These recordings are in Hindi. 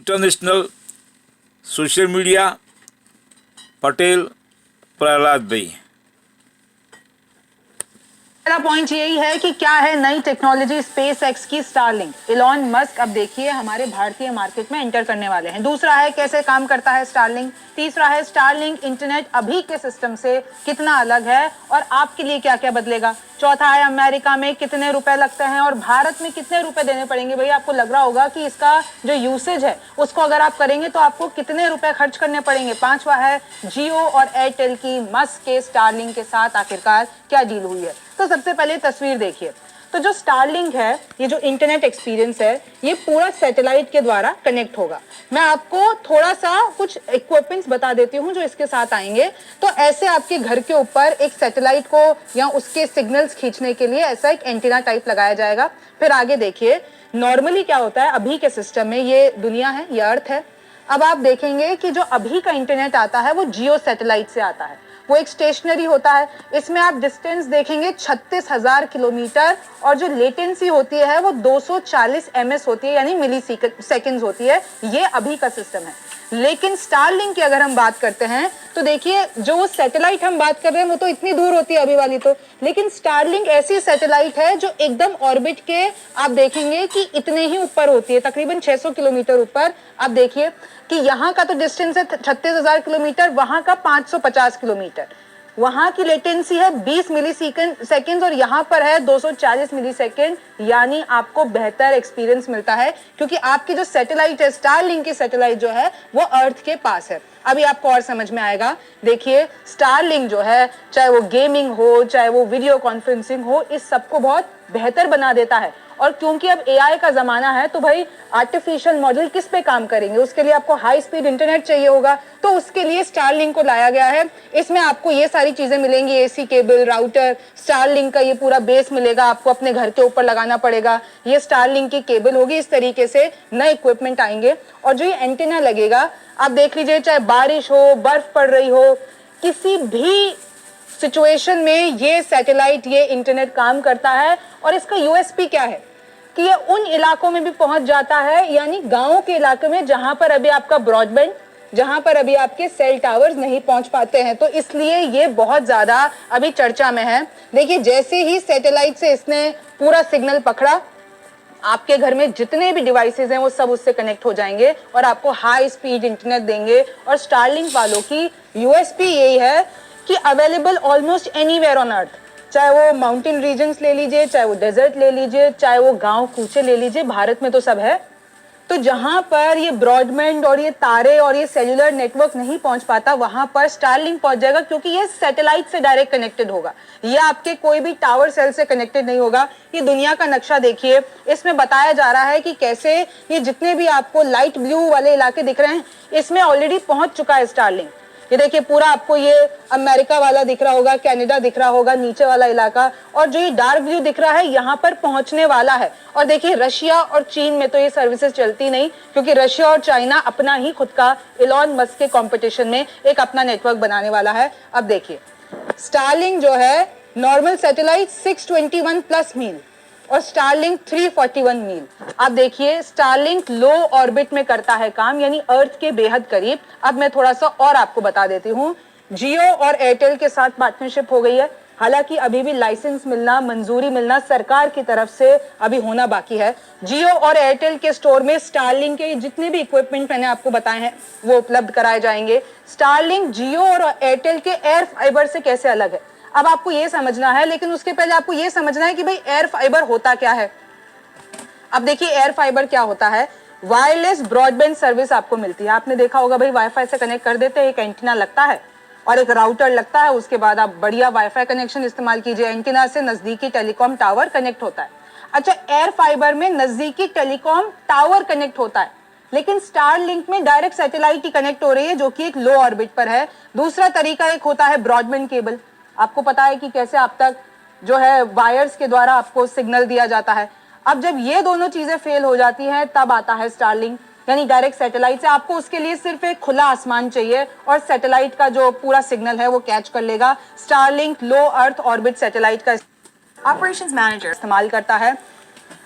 International social media Patel Prahlad भाई। पहला पॉइंट यही है कि क्या है नई टेक्नोलॉजी स्पेस एक्स की स्टारलिंक। इलॉन मस्क अब देखिए हमारे भारतीय मार्केट में एंटर करने वाले हैं। दूसरा है कैसे काम करता है स्टारलिंक। तीसरा है स्टारलिंक इंटरनेट अभी के सिस्टम से कितना अलग है और आपके लिए क्या क्या बदलेगा। चौथा है अमेरिका में कितने रुपए लगते हैं और भारत में कितने रुपए देने पड़ेंगे। भाई आपको लग रहा होगा कि इसका जो यूसेज है उसको अगर आप करेंगे तो आपको कितने रुपए खर्च करने पड़ेंगे। पांचवा है जियो और एयरटेल की मस्क के स्टारलिंक के साथ आखिरकार क्या डील हुई है। तो सबसे पहले तस्वीर देखिए। तो जो स्टारलिंक है, ये जो इंटरनेट एक्सपीरियंस है, ये पूरा सैटेलाइट के द्वारा कनेक्ट होगा। मैं आपको थोड़ा सा कुछ इक्विपमेंट्स बता देती हूँ जो इसके साथ आएंगे। तो ऐसे आपके घर के ऊपर एक सैटेलाइट को या उसके सिग्नल्स खींचने के लिए ऐसा एक एंटीना टाइप लगाया जाएगा। फिर आगे देखिए नॉर्मली क्या होता है अभी के सिस्टम में, ये दुनिया है, ये अर्थ है। अब आप देखेंगे कि जो अभी का इंटरनेट आता है वो जियो सैटेलाइट से आता है। वो एक स्टेशनरी होता है। इसमें आप डिस्टेंस देखेंगे 36,000 किलोमीटर और जो लेटेंसी होती है वो 240 ms होती है, यानी मिली सेकेंड्स होती है। ये अभी का सिस्टम है। लेकिन स्टारलिंक की अगर हम बात करते हैं तो देखिए जो सैटेलाइट हम बात कर रहे हैं वो तो इतनी दूर होती है अभी वाली तो, लेकिन स्टारलिंक ऐसी सैटेलाइट है जो एकदम ऑर्बिट के आप देखेंगे कि इतने ही ऊपर होती है, तकरीबन 600 किलोमीटर ऊपर। आप देखिए कि यहाँ का तो डिस्टेंस है 36,000 किलोमीटर, वहां का 550 किलोमीटर। वहां की लेटेंसी है 20 मिली सेकेंड और यहाँ पर है 240 मिली सेकेंड। यानी आपको बेहतर एक्सपीरियंस मिलता है क्योंकि आपकी जो सैटेलाइट है, स्टारलिंक की सैटेलाइट जो है वो अर्थ के पास है। अभी आपको और समझ में आएगा। देखिए स्टारलिंक जो है, चाहे वो गेमिंग हो चाहे वो वीडियो कॉन्फ्रेंसिंग हो, इस सबको बहुत बेहतर बना देता है। और क्योंकि अब एआई का जमाना है तो भाई आर्टिफिशियल मॉडल किस पे काम करेंगे, उसके लिए आपको हाई स्पीड इंटरनेट चाहिए होगा, तो उसके लिए स्टारलिंक को लाया गया है। इसमें आपको ये सारी चीजें मिलेंगी, एसी केबल, राउटर, स्टारलिंक का ये पूरा बेस मिलेगा, आपको अपने घर के ऊपर लगाना पड़ेगा। ये स्टारलिंक की केबल होगी। इस तरीके से नए इक्विपमेंट आएंगे और जो ये एंटीना लगेगा आप देख लीजिए, चाहे बारिश हो, बर्फ पड़ रही हो, किसी भी सिचुएशन में ये सैटेलाइट, ये इंटरनेट काम करता है। और इसका यूएसपी क्या है कि ये उन इलाकों में भी पहुंच जाता है, यानी गांवों के इलाके में जहां पर अभी आपका ब्रॉडबैंड, जहां पर अभी आपके सेल टावर्स नहीं पहुंच पाते हैं। तो इसलिए ये बहुत ज्यादा अभी चर्चा में है। देखिए जैसे ही सैटेलाइट से इसने पूरा सिग्नल पकड़ा, आपके घर में जितने भी डिवाइसेस हैं वो सब उससे कनेक्ट हो जाएंगे और आपको हाई स्पीड इंटरनेट देंगे। और स्टारलिंक वालों की यूएसपी यही है कि available almost anywhere on earth, चाहे वो माउंटेन रीजन्स ले लीजिए, चाहे वो डेजर्ट ले लीजिए, चाहे वो गांव कूचे ले लीजिए, भारत में तो सब है। तो जहां पर ये ब्रॉडबैंड और ये तारे और ये सेल्यूलर नेटवर्क नहीं पहुंच पाता, वहां पर स्टारलिंक पहुंच जाएगा क्योंकि ये सैटेलाइट से डायरेक्ट कनेक्टेड होगा। ये आपके कोई भी टावर सेल से कनेक्टेड नहीं होगा। ये दुनिया का नक्शा देखिए, इसमें बताया जा रहा है कि कैसे ये जितने भी आपको लाइट ब्लू वाले इलाके दिख रहे हैं, इसमें ऑलरेडी पहुंच चुका है स्टारलिंक। ये देखिए पूरा आपको ये अमेरिका वाला दिख रहा होगा, कनाडा दिख रहा होगा, नीचे वाला इलाका, और जो ये डार्क ब्लू दिख रहा है यहाँ पर पहुंचने वाला है। और देखिए रशिया और चीन में तो ये सर्विसेज चलती नहीं क्योंकि रशिया और चाइना अपना ही खुद का इलॉन मस्क के कंपटीशन में एक अपना नेटवर्क बनाने वाला है। अब देखिए स्टारलिंक जो है नॉर्मल सैटेलाइट 621 प्लस मील और स्टारलिंक 341 मील। आप देखिए स्टारलिंक लो ऑर्बिट में करता है काम, यानी अर्थ के बेहद करीब। अब मैं थोड़ा सा और आपको बता देती हूँ। जियो और एयरटेल के साथ पार्टनरशिप हो गई है, हालांकि अभी भी लाइसेंस मिलना, मंजूरी मिलना सरकार की तरफ से अभी होना बाकी है। जियो और एयरटेल के स्टोर में स्टारलिंक के जितने भी इक्विपमेंट मैंने आपको बताए हैं वो उपलब्ध कराए जाएंगे। स्टारलिंक जियो और एयरटेल के एयर फाइबर से कैसे अलग है, अब आपको ये समझना है, लेकिन उसके पहले आपको ये समझना है कि भाई एयर फाइबर होता क्या है। अब देखिए एयर फाइबर क्या होता है। वायरलेस ब्रॉडबैंड सर्विस आपको मिलती है। आपने देखा होगा भाई वाईफाई से कनेक्ट कर देते हैं, एक एंटीना लगता है और एक राउटर लगता है, उसके बाद आप बढ़िया वाईफाई कनेक्शन इस्तेमाल कीजिए, एंटीना से नजदीकी टेलीकॉम टावर कनेक्ट होता है। अच्छा, एयर फाइबर में नजदीकी टेलीकॉम टावर कनेक्ट होता है, लेकिन स्टारलिंक में डायरेक्ट सैटेलाइट ही कनेक्ट हो रही है जो कि एक लो ऑर्बिट पर है। दूसरा तरीका एक होता है ब्रॉडबैंड केबल। आपको पता है कि कैसे आप तक जो है वायर्स के द्वारा आपको सिग्नल दिया जाता है। अब जब ये दोनों चीजें फेल हो जाती हैं तब आता है स्टारलिंक, यानी डायरेक्ट सैटेलाइट से। आपको उसके लिए सिर्फ एक खुला आसमान चाहिए और सैटेलाइट का जो पूरा सिग्नल है वो कैच कर लेगा। स्टारलिंक लो अर्थ ऑर्बिट सैटेलाइट का ऑपरेशंस मैनेजर इस्तेमाल करता है।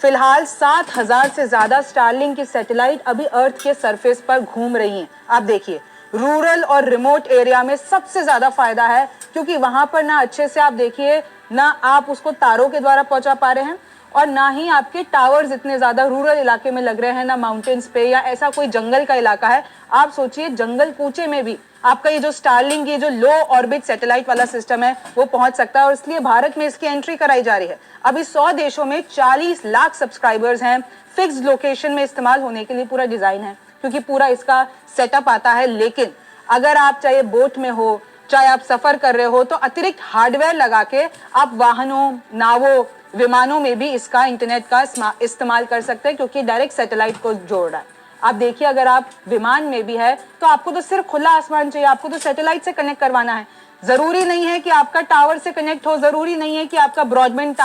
फिलहाल 7,000 से ज्यादा स्टारलिंक की सैटेलाइट अभी अर्थ के सरफेस पर घूम रही हैं। आप देखिए, रूरल और रिमोट एरिया में सबसे ज्यादा फायदा है, क्योंकि वहां पर ना अच्छे से आप देखिए ना आप उसको तारों के द्वारा पहुंचा पा रहे हैं, और ना ही आपके टावर्स इतने ज्यादा रूरल इलाके में लग रहे हैं, ना माउंटेन्स पे या ऐसा कोई जंगल का इलाका है। आप सोचिए जंगल कूचे में भी आपका ये जो स्टारलिंक, ये जो लो ऑर्बिट सैटेलाइट वाला सिस्टम है वो पहुंच सकता है, और इसलिए भारत में इसकी एंट्री कराई जा रही है। अभी 100 देशों में 40 लाख सब्सक्राइबर्स हैं। फिक्स्ड लोकेशन में इस्तेमाल होने के लिए पूरा डिजाइन है, क्योंकि पूरा इसका सेटअप आता है। लेकिन अगर आप चाहे बोट में हो, चाहे आप सफर कर रहे हो, तो अतिरिक्त हार्डवेयर लगा के आप वाहनों, नावों, विमानों में भी इसका इंटरनेट का इस्तेमाल कर सकते हैं, क्योंकि डायरेक्ट सैटेलाइट को जोड़ रहा है। आप देखिए, अगर आप विमान में भी है तो आपको तो सिर्फ खुला आसमान चाहिए, आपको तो सैटेलाइट से कनेक्ट करवाना है। जरूरी नहीं है कि आपका टावर से कनेक्ट हो, जरूरी नहीं है कि आपका ब्रॉडबैंड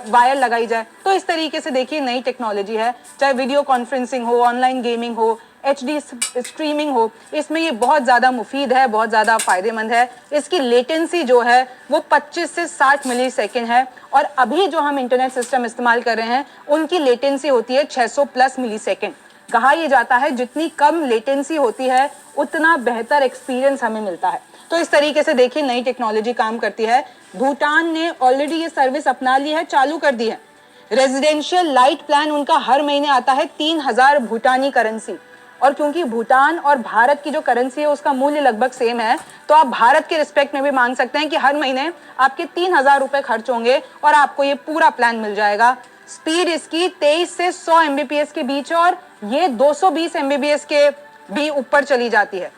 वायर लगाई जाए। तो इस तरीके से देखिए नई टेक्नोलॉजी है, चाहे वीडियो कॉन्फ्रेंसिंग हो, ऑनलाइन गेमिंग हो, HD स्ट्रीमिंग हो, इसमें ये बहुत ज्यादा मुफीद है, बहुत ज्यादा फायदेमंद है। इसकी लेटेंसी जो है वो 25 से 60 मिली सेकेंड है, और अभी जो हम इंटरनेट सिस्टम इस्तेमाल कर रहे हैं उनकी लेटेंसी होती है 600 प्लस मिली सेकेंड। कहा यह जाता है जितनी कम लेटेंसी होती है उतना बेहतर एक्सपीरियंस हमें मिलता है। तो इस तरीके से देखिए नई टेक्नोलॉजी काम करती है। भूटान ने ऑलरेडी ये सर्विस अपना ली है, चालू कर दी है। रेजिडेंशियल लाइट प्लान उनका हर महीने आता है 3,000 भूटानी करेंसी, और क्योंकि भूटान और भारत की जो करेंसी है उसका मूल्य लगभग सेम है, तो आप भारत के रिस्पेक्ट में भी मांग सकते हैं कि हर महीने आपके 3,000 रुपए खर्च होंगे और आपको ये पूरा प्लान मिल जाएगा। स्पीड इसकी 23 से 100 MBPS के बीच है, और ये 220 MBPS के भी ऊपर चली जाती है।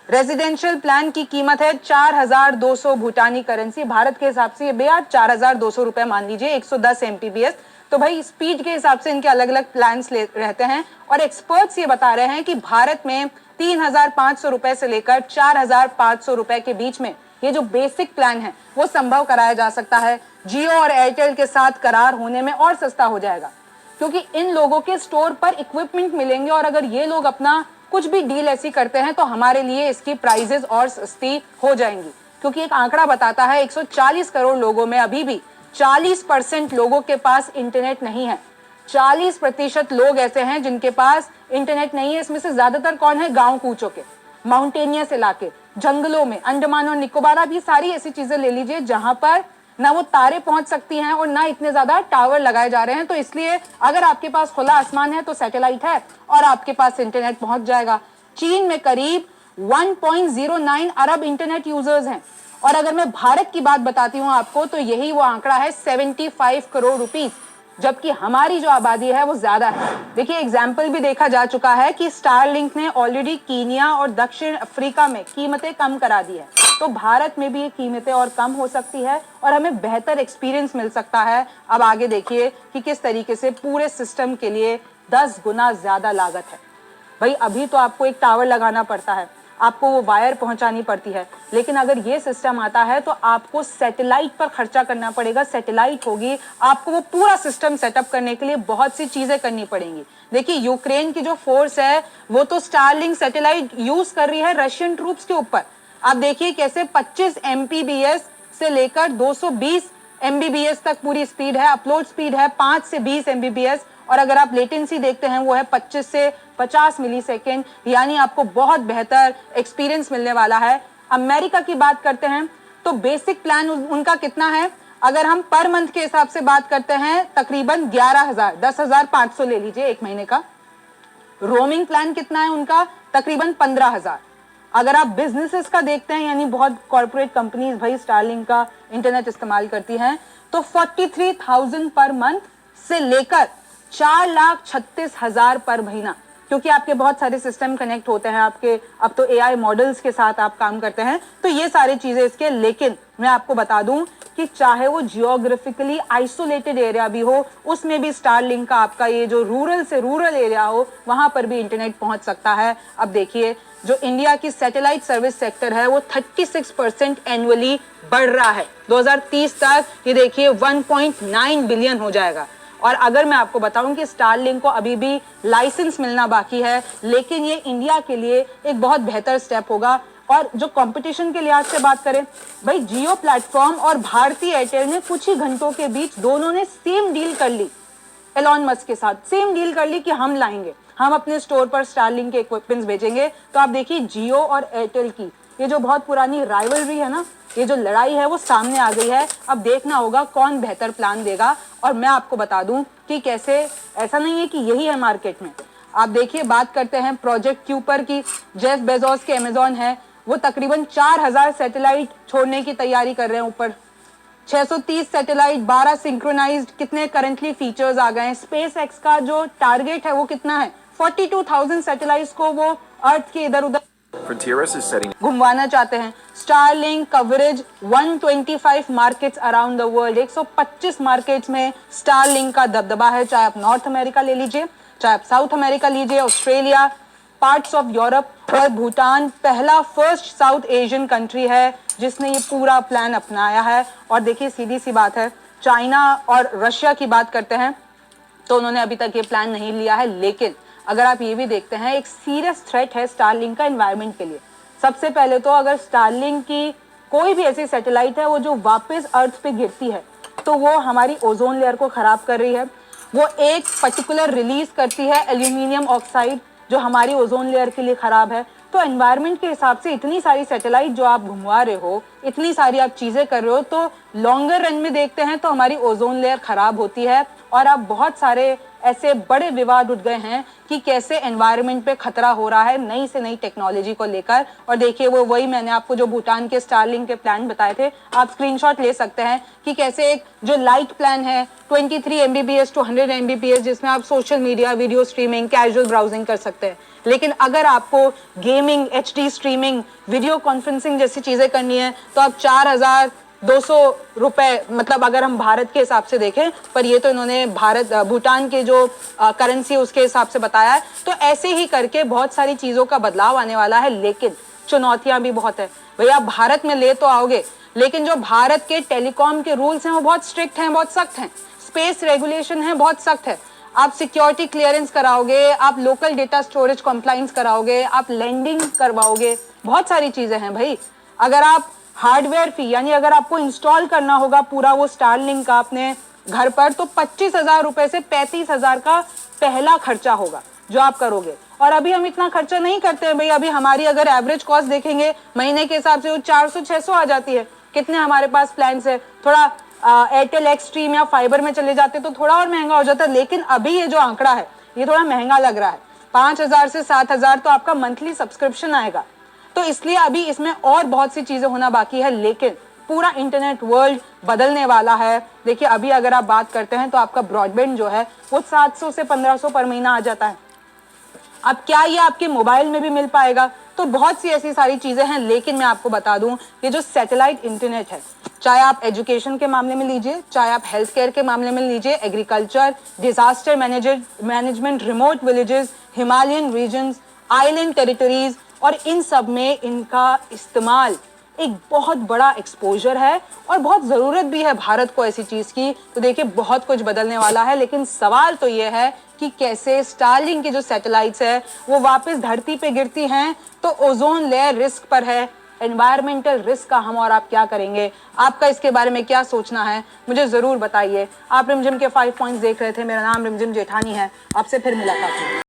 रेजिडेंशियल प्लान की कीमत है 4,200 भूटानी करेंसी, भारत के हिसाब से ये भैया 4,200 रुपए मान लीजिए, 110 MBPS। तो भाई स्पीड के हिसाब से इनके अलग अलग प्लान्स रहते हैं, और एक्सपर्ट्स ये बता रहे हैं कि भारत में 3,500 रुपए से लेकर 4,500 रुपए के बीच में ये जो बेसिक प्लान है वो संभव कराया जा सकता है। जियो और एयरटेल के साथ करार होने में और सस्ता हो जाएगा, क्योंकि इन लोगों के स्टोर पर इक्विपमेंट मिलेंगे, और अगर ये लोग अपना कुछ भी डील ऐसी करते हैं तो हमारे लिए इसकी प्राइजेस और सस्ती हो जाएंगी। क्योंकि एक आंकड़ा बताता है 140 करोड़ लोगों में अभी भी 40% लोगों के पास इंटरनेट नहीं है। 40% लोग ऐसे हैं जिनके पास इंटरनेट नहीं है। इसमें से ज्यादातर कौन है? गांव कूचों के, माउंटेनियस इलाके, जंगलों में, अंडमान और निकोबार, आप ये सारी ऐसी चीजें ले लीजिए जहां पर ना वो तारे पहुंच सकती हैं और ना इतने ज्यादा टावर लगाए जा रहे हैं। तो इसलिए अगर आपके पास खुला आसमान है तो सैटेलाइट है और आपके पास इंटरनेट पहुंच जाएगा। चीन में करीब 1.09 अरब इंटरनेट यूजर्स हैं, और अगर मैं भारत की बात बताती हूँ आपको तो यही वो आंकड़ा है 75 करोड़ रुपीस, जबकि हमारी जो आबादी है वो ज्यादा है। देखिए एग्जाम्पल भी देखा जा चुका है कि स्टारलिंक ने ऑलरेडी कीनिया और दक्षिण अफ्रीका में कीमतें कम करा दी है, तो भारत में भी ये कीमतें और कम हो सकती है और हमें बेहतर एक्सपीरियंस मिल सकता है। अब आगे देखिए कि किस तरीके से पूरे सिस्टम के लिए 10 गुना ज्यादा लागत है। भाई अभी तो आपको एक टावर लगाना पड़ता है, आपको वो वायर पहुंचानी पड़ती है, लेकिन अगर ये सिस्टम आता है तो आपको सैटेलाइट पर खर्चा करना पड़ेगा। सैटेलाइट होगी, आपको वो पूरा सिस्टम सेटअप करने के लिए बहुत सी चीजें करनी पड़ेंगी। देखिए यूक्रेन की जो फोर्स है वो तो स्टारलिंक सैटेलाइट यूज कर रही है रशियन ट्रूप्स के ऊपर। आप देखिए कैसे 25 MPBS से लेकर 220 MBPS तक पूरी स्पीड है। अपलोड स्पीड है 5 से 20 MBPS, और अगर आप लेटेंसी देखते हैं वो है 25 से 50 मिलीसेकेंड, यानी आपको बहुत बेहतर एक्सपीरियंस मिलने वाला है। अमेरिका की बात करते हैं तो बेसिक प्लान उनका कितना है, अगर हम पर मंथ के हिसाब से बात करते हैं तकरीबन 11,000, 10,500 ले लीजिए एक महीने का। रोमिंग प्लान कितना है उनका, तकरीबन 15,000। अगर आप बिजनेसेस का देखते हैं, यानी बहुत कॉर्पोरेट कंपनीज भाई स्टारलिंक का इंटरनेट इस्तेमाल करती हैं, तो 43,000 पर मंथ से लेकर 4,36,000 पर महीना, क्योंकि आपके बहुत सारे सिस्टम कनेक्ट होते हैं आपके। अब तो AI मॉडल्स के साथ आप काम करते हैं, तो ये सारी चीजें इसके। लेकिन मैं आपको बता दूं कि चाहे वो जियोग्राफिकली आइसोलेटेड एरिया भी हो, उसमें भी स्टारलिंक का आपका ये जो रूरल से रूरल एरिया हो वहां पर भी इंटरनेट पहुंच सकता है। अब देखिए जो इंडिया की सैटेलाइट सर्विस सेक्टर है वो 36% एनुअली बढ़ रहा है। 2030 तक ये देखिए 1.9 बिलियन हो जाएगा। और अगर मैं आपको बताऊं कि स्टारलिंक को अभी भी लाइसेंस मिलना बाकी है, लेकिन ये इंडिया के लिए एक बहुत बेहतर स्टेप होगा। और जो कंपटीशन के लिहाज से बात करें, भाई जियो प्लेटफॉर्म और भारती एयरटेल ने कुछ ही घंटों के बीच दोनों ने सेम डील कर ली। एलॉन मस्क के साथ सेम डील कर ली कि हम लाएंगे, हम अपने स्टोर पर स्टारलिंक के इक्विपमेंट्स भेजेंगे। तो आप देखिए जियो और एयरटेल की ये जो बहुत पुरानी राइवलरी है ना, ये जो लड़ाई है वो सामने आ गई है। अब देखना होगा कौन बेहतर प्लान देगा। और मैं आपको बता दूं कि कैसे, ऐसा नहीं है कि यही है मार्केट में। आप देखिए, बात करते हैं प्रोजेक्ट क्यूपर की। जेफ बेजोस के अमेजॉन है, वो तकरीबन 4000 सैटेलाइट छोड़ने की तैयारी कर रहे हैं ऊपर। 630 सैटेलाइट, 12 सिंक्रोनाइज्ड, कितने करंटली फीचर्स आ गए हैं। स्पेस एक्स का जो टारगेट है वो कितना है, 42,000 सैटेलाइट्स को वो अर्थ के इधर उधर Frontieris is setting घुमवाना चाहते हैं। Starlink coverage 125 markets around the world, 125 markets में स्टारलिंक का दबदबा है। चाहे आप नॉर्थ अमेरिका ले लीजिए, चाहे आप साउथ अमेरिका लीजिए, ऑस्ट्रेलिया, पार्ट्स ऑफ यूरोप। और भूटान पहला फर्स्ट साउथ एशियन कंट्री है जिसने ये पूरा प्लान अपनाया है। और देखिए सीधी सी बात है, चाइना और रशिया की बात करते हैं तो उन्होंने अभी तक ये प्लान नहीं लिया है। लेकिन अगर आप ये भी देखते हैं, एक सीरियस थ्रेट है स्टारलिंक का एनवायरनमेंट के लिए। सबसे पहले तो अगर स्टारलिंक की कोई भी ऐसी सैटेलाइट है वो जो वापस अर्थ पे गिरती है तो वो हमारी ओजोन लेयर को खराब कर रही है। वो एक पर्टिकुलर रिलीज करती है एल्यूमिनियम ऑक्साइड जो हमारी ओजोन लेयर के लिए खराब है। तो एनवायरनमेंट के हिसाब से इतनी सारी सैटेलाइट जो आप घुमवा रहे हो, इतनी सारी आप चीजें कर रहे हो, तो लॉन्गर रन में देखते हैं तो हमारी ओजोन लेयर खराब होती है। और अब बहुत सारे ऐसे बड़े विवाद उठ गए हैं कि कैसे एनवायरनमेंट पे खतरा हो रहा है नई से नई टेक्नोलॉजी को लेकर। और देखिए वो वही मैंने आपको जो भूटान के स्टारलिंक के प्लान बताए थे, आप स्क्रीनशॉट ले सकते हैं कि कैसे एक जो लाइट प्लान है 23 MBPS to 100 MBPS, जिसमें आप social media, video streaming, casual browsing कर सकते हैं। लेकिन अगर आपको gaming, HD streaming, video conferencing जैसी चीजें करनी है तो आप 4200 रुपए, मतलब अगर हम भारत के हिसाब से देखें, पर ये तो इन्होंने भूटान के जो करेंसी उसके हिसाब से बताया है। तो ऐसे ही करके बहुत सारी चीजों का बदलाव आने वाला है। लेकिन चुनौतियां भी बहुत है भैया। भारत में ले तो आओगे, लेकिन जो भारत के टेलीकॉम के रूल्स हैं वो बहुत स्ट्रिक्ट हैं, बहुत सख्त हैं। स्पेस रेगुलेशन है, बहुत सख्त है। आप सिक्योरिटी क्लियरेंस कराओगे, आप लोकल डेटा स्टोरेज कंप्लाइंस कराओगे, आप लैंडिंग करवाओगे, बहुत सारी चीजें हैं भाई। अगर आप हार्डवेयर फी, यानी अगर आपको इंस्टॉल करना होगा पूरा वो स्टारलिंक का अपने घर पर, तो 25,000 रुपए से 35,000 का पहला खर्चा होगा जो आप करोगे। और अभी हम इतना खर्चा नहीं करते हैं भाई। अभी हमारी अगर एवरेज कॉस्ट देखेंगे महीने के हिसाब से वो 400-600 आ जाती है। कितने हमारे पास प्लान्स है, थोड़ा एयरटेल एक्सट्रीम या फाइबर में चले जाते तो थोड़ा और महंगा हो जाता है। लेकिन अभी ये जो आंकड़ा है ये थोड़ा महंगा लग रहा है। 5,000 से 7,000 तो आपका मंथली सब्सक्रिप्शन आएगा। तो इसलिए अभी इसमें और बहुत सी चीजें होना बाकी है, लेकिन पूरा इंटरनेट वर्ल्ड बदलने वाला है। देखिए अभी अगर आप बात करते हैं तो आपका ब्रॉडबैंड जो है वो 700 से 1500 पर महीना आ जाता है। अब क्या ये आपके मोबाइल में भी मिल पाएगा? तो बहुत सी ऐसी सारी चीजें हैं। लेकिन मैं आपको बता दूं, ये जो सैटेलाइट इंटरनेट है, चाहे आप एजुकेशन के मामले में लीजिए, चाहे आप हेल्थ केयर के मामले में लीजिए, agriculture, disaster management, remote villages, Himalayan regions, island territories, और इन सब में इनका इस्तेमाल एक बहुत बड़ा एक्सपोजर है और बहुत ज़रूरत भी है भारत को ऐसी चीज़ की। तो देखिए बहुत कुछ बदलने वाला है। लेकिन सवाल तो ये है कि कैसे स्टारलिंक की जो सैटेलाइट्स है वो वापस धरती पे गिरती हैं तो ओजोन लेयर रिस्क पर है। एनवायरमेंटल रिस्क का हम और आप क्या करेंगे? आपका इसके बारे में क्या सोचना है, मुझे ज़रूर बताइए। आप रिमझिम के 5 पॉइंट्स देख रहे थे। मेरा नाम रिमझिम जेठानी है। आपसे फिर मुलाकात होगी।